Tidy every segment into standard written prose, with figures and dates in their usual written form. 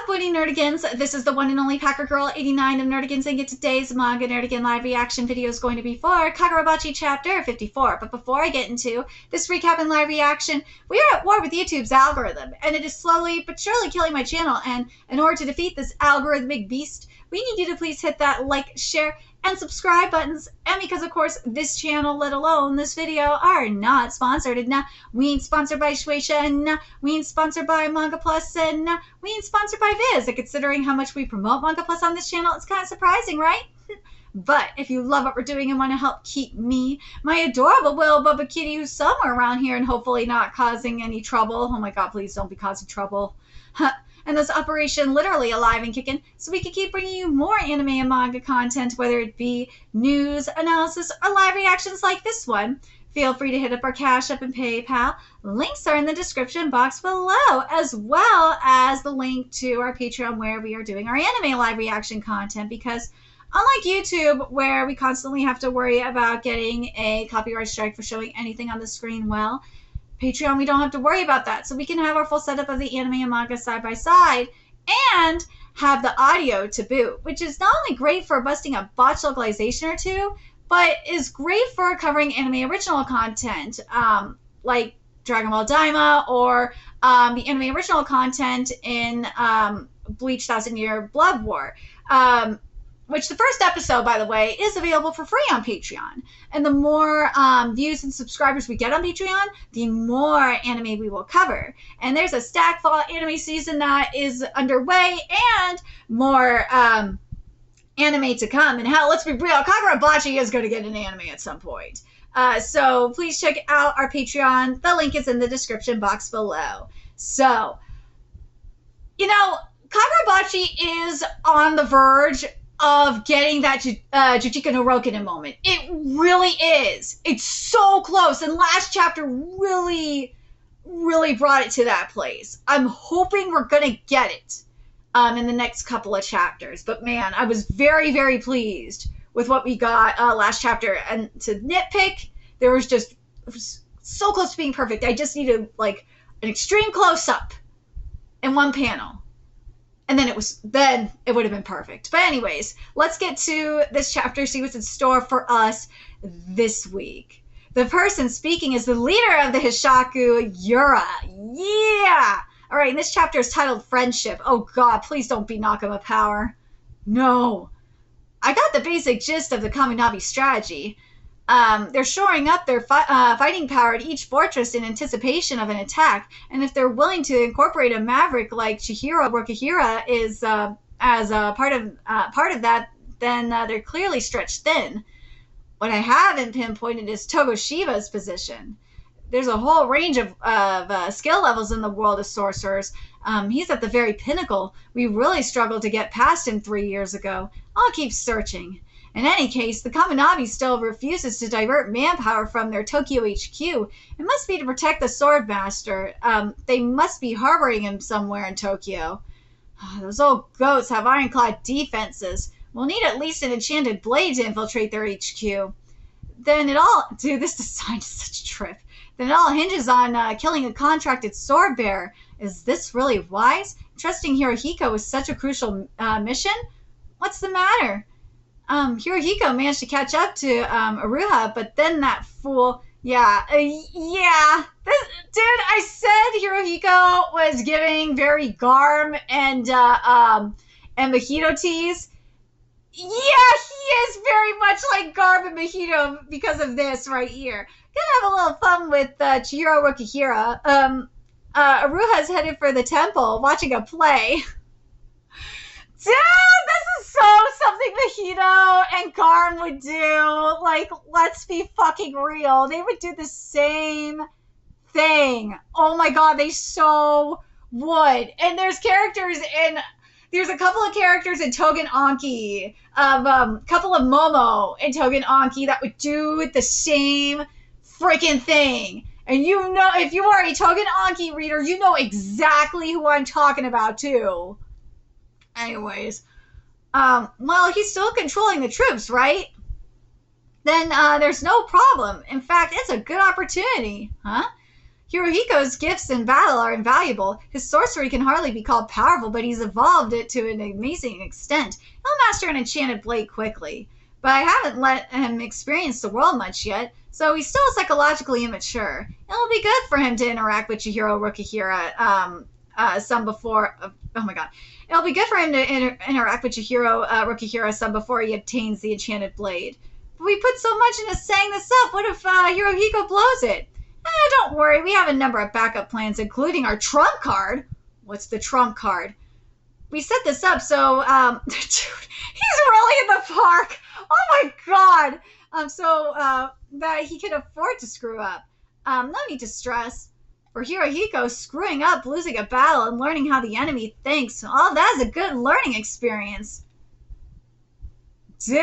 Winnie Nerdigans? This is the one and only Packer Girl 89 of Nerdigans, and today's Manga Nerdigan live reaction video is going to be for Kagurabachi chapter 54. But before I get into this recap and live reaction, we are at war with YouTube's algorithm, and it is slowly but surely killing my channel. And in order to defeat this algorithmic beast, we need you to please hit that like, share, and subscribe buttons. And because of course this channel, let alone this video, are not sponsored, and we ain't sponsored by Shueisha, and we ain't sponsored by Manga Plus, and we ain't sponsored by Viz. And considering how much we promote Manga Plus on this channel, it's kind of surprising, right? But if you love what we're doing and want to help keep me, my adorable Will Bubba Kitty, who's somewhere around here and hopefully not causing any trouble. Oh my god, please don't be causing trouble. And this operation literally alive and kicking, so we can keep bringing you more anime and manga content, whether it be news, analysis, or live reactions like this one. Feel free to hit up our Cash App and PayPal. Links are in the description box below, as well as the link to our Patreon where we are doing our anime live reaction content, because unlike YouTube, where we constantly have to worry about getting a copyright strike for showing anything on the screen, well, Patreon, we don't have to worry about that. So we can have our full setup of the anime and manga side by side and have the audio to boot, which is not only great for busting a botch localization or two, but is great for covering anime original content, like Dragon Ball Daima, or the anime original content in Bleach 1000-Year Blood War. Which the first episode, by the way, is available for free on Patreon. And the more views and subscribers we get on Patreon, the more anime we will cover. And there's a stack fall anime season that is underway, and more anime to come. And hell, let's be real, Kagurabachi is going to get an anime at some point. So please check out our Patreon. The link is in the description box below. So, you know, Kagurabachi is on the verge of getting that Jujika no Rokunin moment. It really is. It's so close. And last chapter really brought it to that place. I'm hoping we're going to get it in the next couple of chapters. But man, I was very pleased with what we got last chapter. And to nitpick, there was just, it was so close to being perfect. I just needed like an extreme close-up in one panel. And then it would have been perfect. But anyways, let's get to this chapter, see what's in store for us this week. The person speaking is the leader of the Hishaku, Yura. Yeah! All right, and this chapter is titled Friendship. Oh god, please don't be Nakama Power. No. I got the basic gist of the Kaminabi strategy. They're shoring up their fighting power at each fortress in anticipation of an attack, and if they're willing to incorporate a maverick like Chihiro Rokihira is as a part of that, then they're clearly stretched thin. What I haven't pinpointed is Togoshiba's position. There's a whole range of skill levels in the world of sorcerers. He's at the very pinnacle. We really struggled to get past him 3 years ago. I'll keep searching. In any case, the Kaminabi still refuses to divert manpower from their Tokyo HQ. It must be to protect the Swordmaster. They must be harboring him somewhere in Tokyo. Those old goats have ironclad defenses. We'll need at least an enchanted blade to infiltrate their HQ. Then it all... Dude, this design is such a trip. Then it all hinges on killing a contracted sword bearer. Is this really wise? Trusting Hirohiko with such a crucial mission? What's the matter? Hirohiko managed to catch up to Aruha, but then that fool, dude, I said Hirohiko was giving very Garm and Mojito tease. Yeah, he is very much like Garm and Mojito because of this right here. Gonna have a little fun with Chihiro Rokihira. Aruha's headed for the temple, watching a play. Dude, this is so something Mojito and Garm would do. Like, let's be fucking real. They would do the same thing. Oh my god, they so would. And there's a couple of characters in Togen Anki, couple of Momo in Togen Anki that would do the same freaking thing. And you know, if you are a Togen Anki reader, you know exactly who I'm talking about too. Anyways, well, he's still controlling the troops, right? Then there's no problem. In fact, it's a good opportunity, huh? Hirohiko's gifts in battle are invaluable. His sorcery can hardly be called powerful, but he's evolved it to an amazing extent. He'll master an enchanted blade quickly. But I haven't let him experience the world much yet, so he's still psychologically immature. It'll be good for him to interact with Chihiro Rukihira some before... oh my god. It'll be good for him to interact with Chihiro Rukihira some before he obtains the enchanted blade. But we put so much into setting this up. What if Hirohiko blows it? Don't worry. We have a number of backup plans, including our trump card. What's the trump card? We set this up so... dude, he's really in the park. Oh my god. So that he can afford to screw up. No need to stress. For Hirohiko, screwing up, losing a battle, and learning how the enemy thinks, all that's a good learning experience. Dude,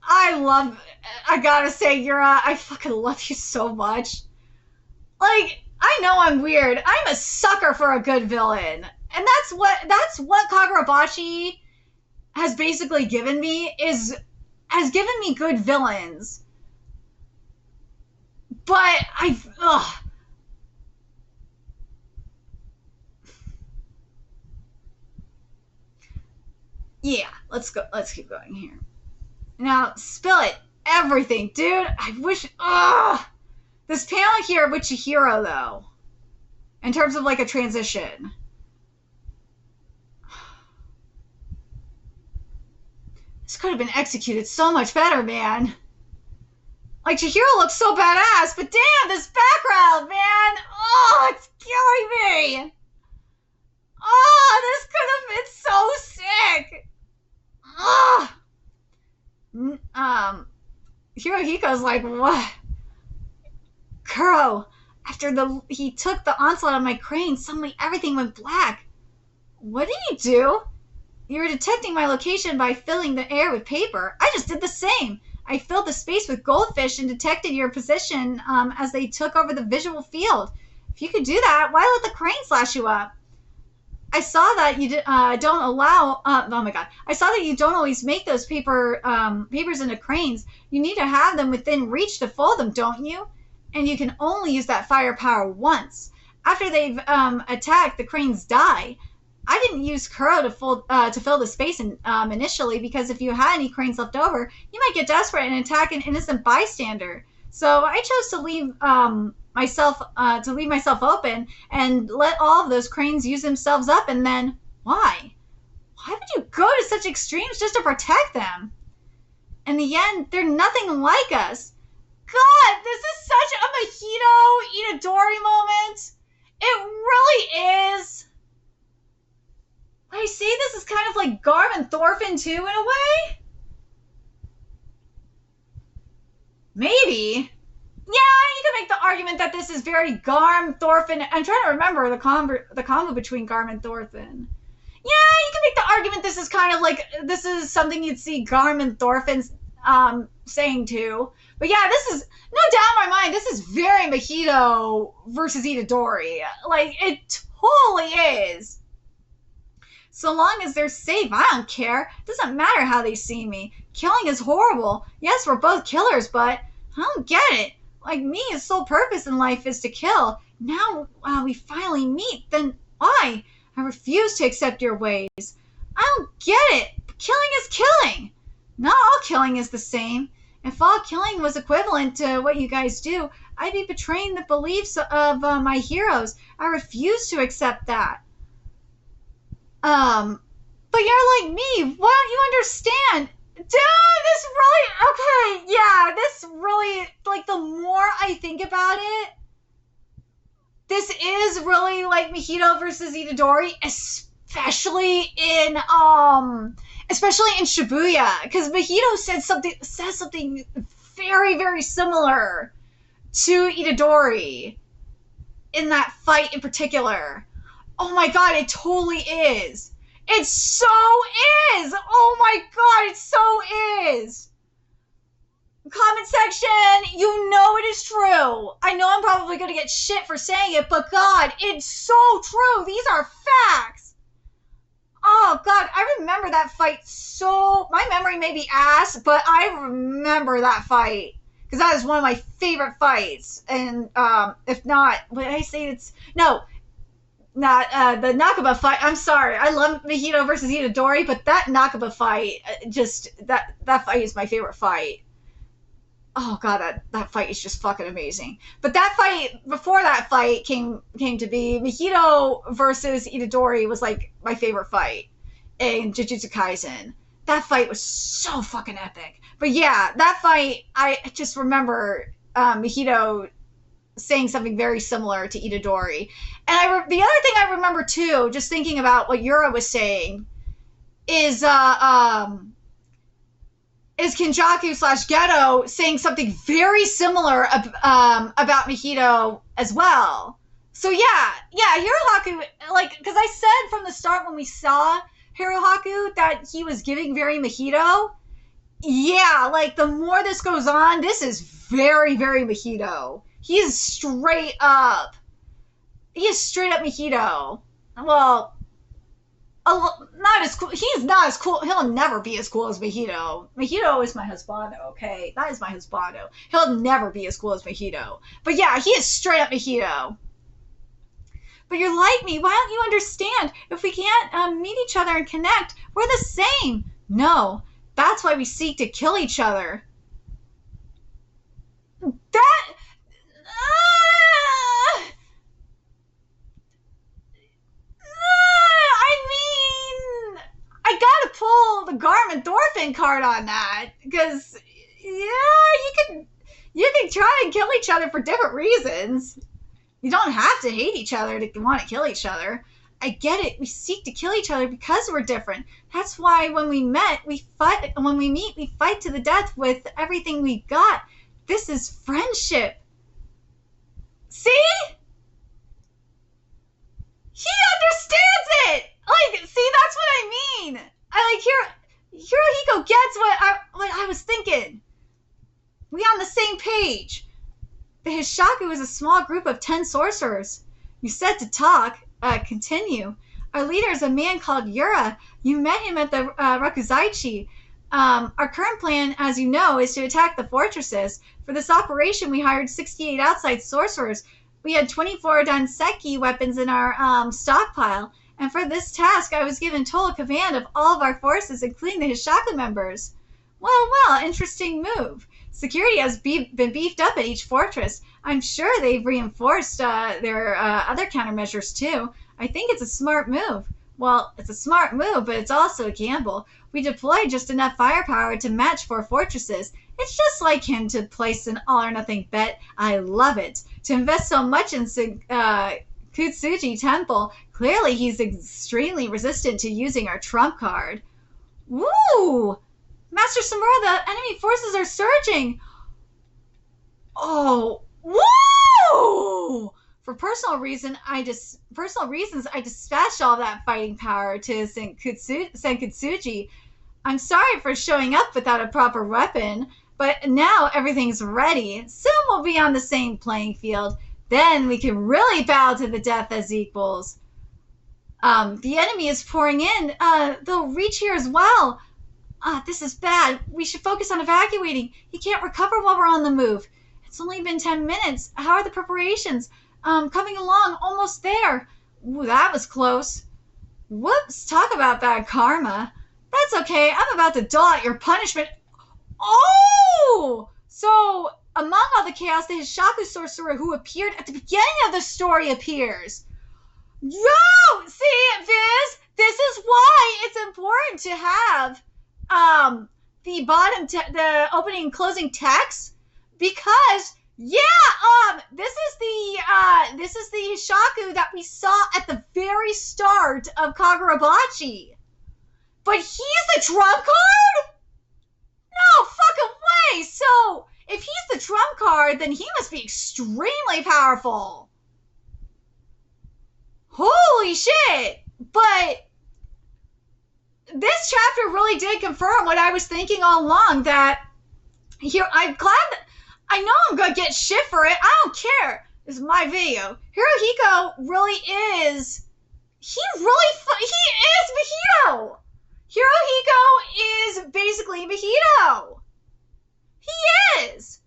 I gotta say, Yura, I fucking love you so much. Like, I know I'm weird. I'm a sucker for a good villain. And that's what Kagurabachi has basically given me, has given me good villains. But yeah, let's go. Let's keep going here. Now, spill it. Everything. Dude, I wish... This panel here with Chihiro, though. In terms of, like, a transition. This could have been executed so much better, man. Like, Chihiro looks so badass, but damn, this background, man! Oh, it's killing me! Oh, this could have been so sick! Hirohiko's like, what? Kuro, after he took the onslaught on my crane, suddenly everything went black. What did he do? You were detecting my location by filling the air with paper. I just did the same. I filled the space with goldfish and detected your position as they took over the visual field. If you could do that, why let the crane slash you up? I saw that you don't allow... oh my god. I saw that you don't always make those papers into cranes. You need to have them within reach to fold them, don't you? And you can only use that firepower once. After they've attacked, the cranes die. I didn't use Kuro to fill the space initially because if you had any cranes left over, you might get desperate and attack an innocent bystander. So I chose to leave myself open and let all of those cranes use themselves up. And then why? Why would you go to such extremes just to protect them? In the end, they're nothing like us. God, this is such a Mahito Itadori moment. It really is. I say this is kind of like Garm and Thorfinn too, in a way? Maybe. Yeah, you can make the argument that this is very Garm, Thorfinn. I'm trying to remember the combo between Garm and Thorfinn. Yeah, you can make the argument this is kind of like, this is something you'd see Garm and Thorfinn saying too. But yeah, this is, no doubt in my mind, this is very Mahito versus Itadori. Like, it totally is. So long as they're safe, I don't care. It doesn't matter how they see me. Killing is horrible. Yes, we're both killers, but I don't get it. Like me, his sole purpose in life is to kill. Now we finally meet, then why? I refuse to accept your ways. I don't get it. Killing is killing. Not all killing is the same. If all killing was equivalent to what you guys do, I'd be betraying the beliefs of my heroes. I refuse to accept that. But you're like me. Why don't you understand? Dude, this really, okay, yeah, this really, like, the more I think about it, this is really like Mahito versus Itadori, especially in Shibuya, because Mahito says something very, very similar to Itadori in that fight in particular. Oh my god, it totally is. It so is! Oh my god, it so is! Comment section, you know it is true. I know I'm probably going to get shit for saying it, but god, it's so true. These are facts. Oh god, I remember that fight so... My memory may be ass, but I remember that fight. because that is one of my favorite fights. And if not, when I say it's no, not the Nakaba fight. I'm sorry, I love Mahito versus Itadori, but that Nakaba fight, just that fight is my favorite fight. Oh god, that fight is just fucking amazing. But that fight, before that fight came to be, Mahito versus Itadori was like my favorite fight in Jujutsu Kaisen. That fight was so fucking epic. But yeah, that fight, I just remember Mahito saying something very similar to Itadori. And the other thing I remember too, just thinking about what Yura was saying, is Kinjaku / Geto saying something very similar about Mahito as well. So yeah, Hirohaku, like, because I said from the start when we saw Hirohaku that he was giving very Mahito. Yeah, like, the more this goes on, this is very, very Mahito. He is straight up Mahito. Well, not as cool. He's not as cool. He'll never be as cool as Mahito. Mahito is my husbando, okay? That is my husbando. He'll never be as cool as Mahito. But yeah, he is straight up Mahito. But you're like me. Why don't you understand? If we can't meet each other and connect, we're the same. No, that's why we seek to kill each other. That... I gotta pull the Garmin Thorfinn card on that, because yeah, you can try and kill each other for different reasons. You don't have to hate each other to want to kill each other. I get it. We seek to kill each other because we're different. That's why when we met, we fight. When we meet, we fight to the death with everything we got. This is friendship. See? He understands it! Like, see, that's what I mean. Hirohiko gets what I was thinking. We on the same page. The Hishaku is a small group of 10 sorcerers. You said to talk. Continue. Our leader is a man called Yura. You met him at the Rakuzaichi. Our current plan, as you know, is to attack the fortresses. For this operation, we hired 68 outside sorcerers. We had 24 Danseki weapons in our stockpile. And for this task, I was given total command of all of our forces, including the Hishaku members. Well, interesting move. Security has been beefed up at each fortress. I'm sure they've reinforced their other countermeasures too. I think it's a smart move. Well, it's a smart move, but it's also a gamble. We deployed just enough firepower to match 4 fortresses. It's just like him to place an all-or-nothing bet. I love it. To invest so much in Kutsuji Temple, clearly he's extremely resistant to using our trump card. Woo! Master Samura, the enemy forces are surging. Oh, woo! For personal reasons, I dispatched all that fighting power to Senkutsuji. I'm sorry for showing up without a proper weapon, but now everything's ready. Soon we'll be on the same playing field. Then we can really bow to the death as equals. The enemy is pouring in. They'll reach here as well. This is bad. We should focus on evacuating. He can't recover while we're on the move. It's only been 10 minutes. How are the preparations? Coming along, almost there. Ooh, that was close. Whoops, talk about bad karma. That's okay. I'm about to dole out your punishment. Oh! So, among all the chaos, the Hishaku sorcerer who appeared at the beginning of the story appears. Yo! See, Viz? This is why it's important to have the opening and closing text, because this is the Hishaku that we saw at the very start of Kagurabachi. But he's the trump card? No fucking way! So, if he's the trump card, then he must be extremely powerful. Holy shit! But this chapter really did confirm what I was thinking all along, that here, I'm glad that, I know I'm gonna get shit for it. I don't care. This is my video. Hirohiko really is, he is Mahito. Hirohiko is basically Mahito. He is.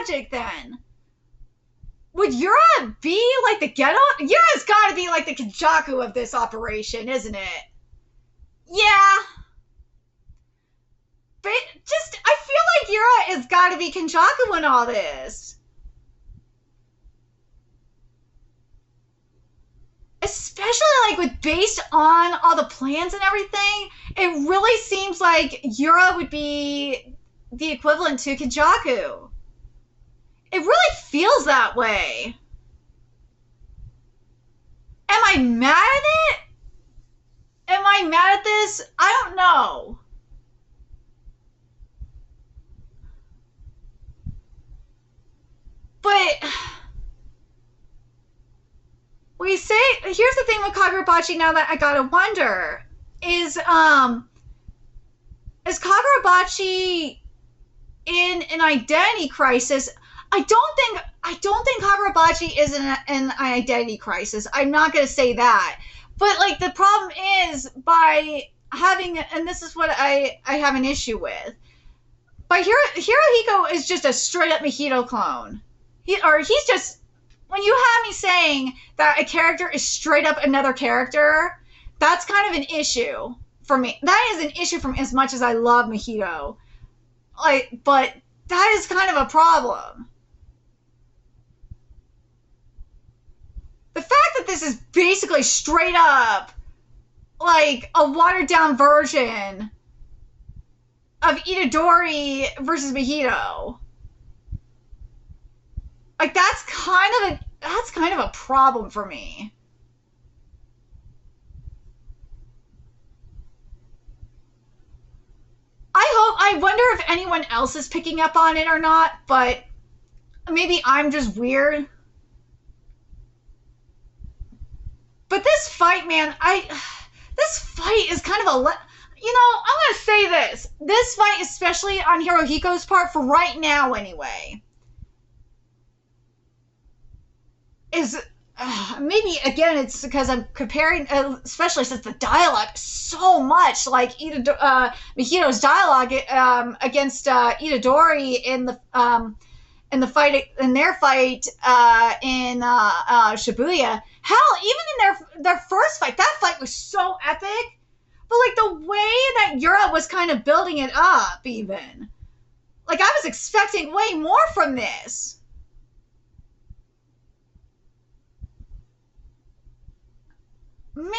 logic then? Would Yura be like the ghetto? Yura's gotta be like the Kenjaku of this operation, isn't it? Yeah. But just, I feel like Yura has gotta be Kenjaku in all this. Especially like with based on all the plans and everything, it really seems like Yura would be the equivalent to Kenjaku. It really feels that way. Am I mad at it? Am I mad at this? I don't know. But we say, here's the thing with Kagurabachi now that I gotta wonder, is Kagurabachi in an identity crisis? I don't think Kagurabachi is in an identity crisis. I'm not gonna say that. But like the problem is by having, and this is what I have an issue with, but Hirohiko is just a straight up Mahito clone. He's just, when you have me saying that a character is straight up another character, that's kind of an issue for me. That is an issue from as much as I love Mahito. But that is kind of a problem. The fact that this is basically straight up like a watered down version of Itadori versus Mahito, like that's kind of a problem for me. I wonder if anyone else is picking up on it or not, but maybe I'm just weird. But this fight, man, this fight is kind of I'm gonna say this. This fight, especially on Hirohiko's part, for right now anyway, is maybe again it's because I'm comparing, especially since the dialogue is so much like Mahito's dialogue against Itadori in the fight, in their fight in Shibuya. Hell, even in their first fight, that fight was so epic. But like the way that Yura was kind of building it up, even like I was expecting way more from this. Man,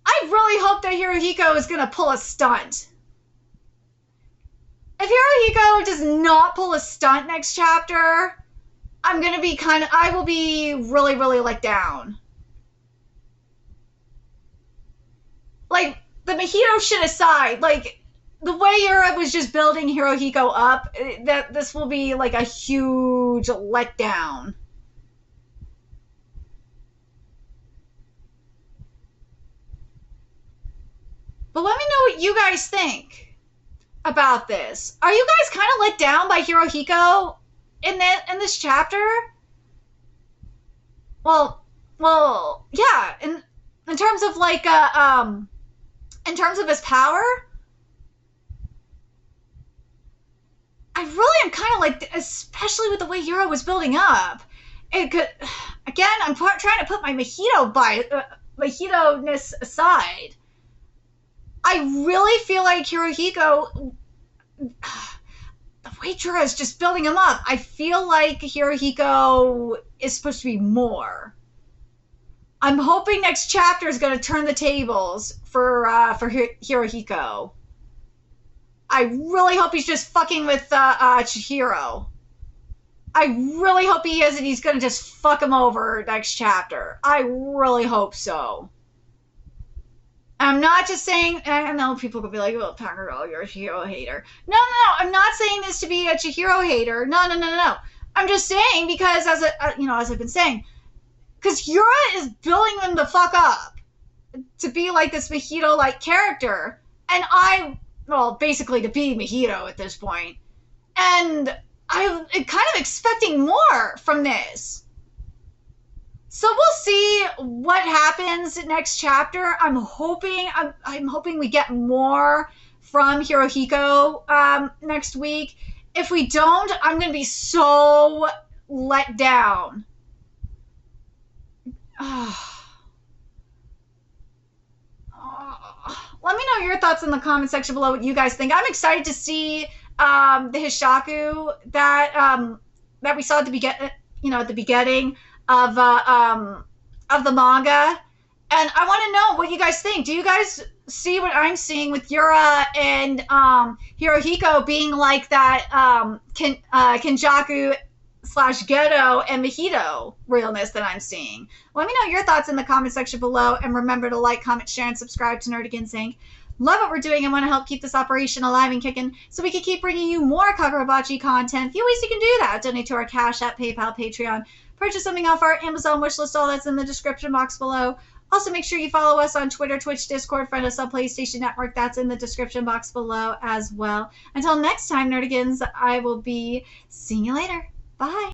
I really hope that Hirohiko is going to pull a stunt. If Hirohiko does not pull a stunt next chapter, I will be really, really let down. Like, the Mahito shit aside, like, the way Yura was just building Hirohiko up, that this will be like a huge letdown. But let me know what you guys think about this. Are you guys kind of let down by Hirohiko in this chapter? Well, yeah. In terms of like in terms of his power, I really am kind of like, especially with the way Yura was building up. It could, again, I'm trying to put my Mahito-ness aside. I really feel like Hirohiko, the way Yura is just building him up, I feel like Hirohiko is supposed to be more. I'm hoping next chapter is going to turn the tables for Hirohiko. I really hope he's just fucking with Chihiro. I really hope he is, and he's going to just fuck him over next chapter. I really hope so. I'm not just saying, I know people could be like, well, Packer Girl, you're a Chihiro hater. No, I'm not saying this to be a Chihiro hater. No. I'm just saying because, as I've been saying, because Yura is building them the fuck up to be like this Mahito-like character, and basically to be Mahito at this point. And I'm kind of expecting more from this. So we'll see what happens next chapter. I'm hoping we get more from Hirohiko next week. If we don't, I'm going to be so let down. Let me know your thoughts in the comment section below what you guys think. I'm excited to see the Hishaku that we saw at the beginning of the manga, and I want to know what you guys think. Do you guys see what I'm seeing with Yura and Hirohiko being like that Kenjaku / Ghetto and Mojito realness that I'm seeing? Let me know your thoughts in the comment section below, and remember to like, comment, share, and subscribe to Nerdigans Inc. Love what we're doing and want to help keep this operation alive and kicking so we can keep bringing you more Kagurabachi content. A few ways you can do that: donate to our Cash App, PayPal, Patreon, purchase something off our Amazon wishlist, all that's in the description box below. Also, make sure you follow us on Twitter, Twitch, Discord, friend us on PlayStation Network. That's in the description box below as well. Until next time, Nerdigans, I will be seeing you later. Bye.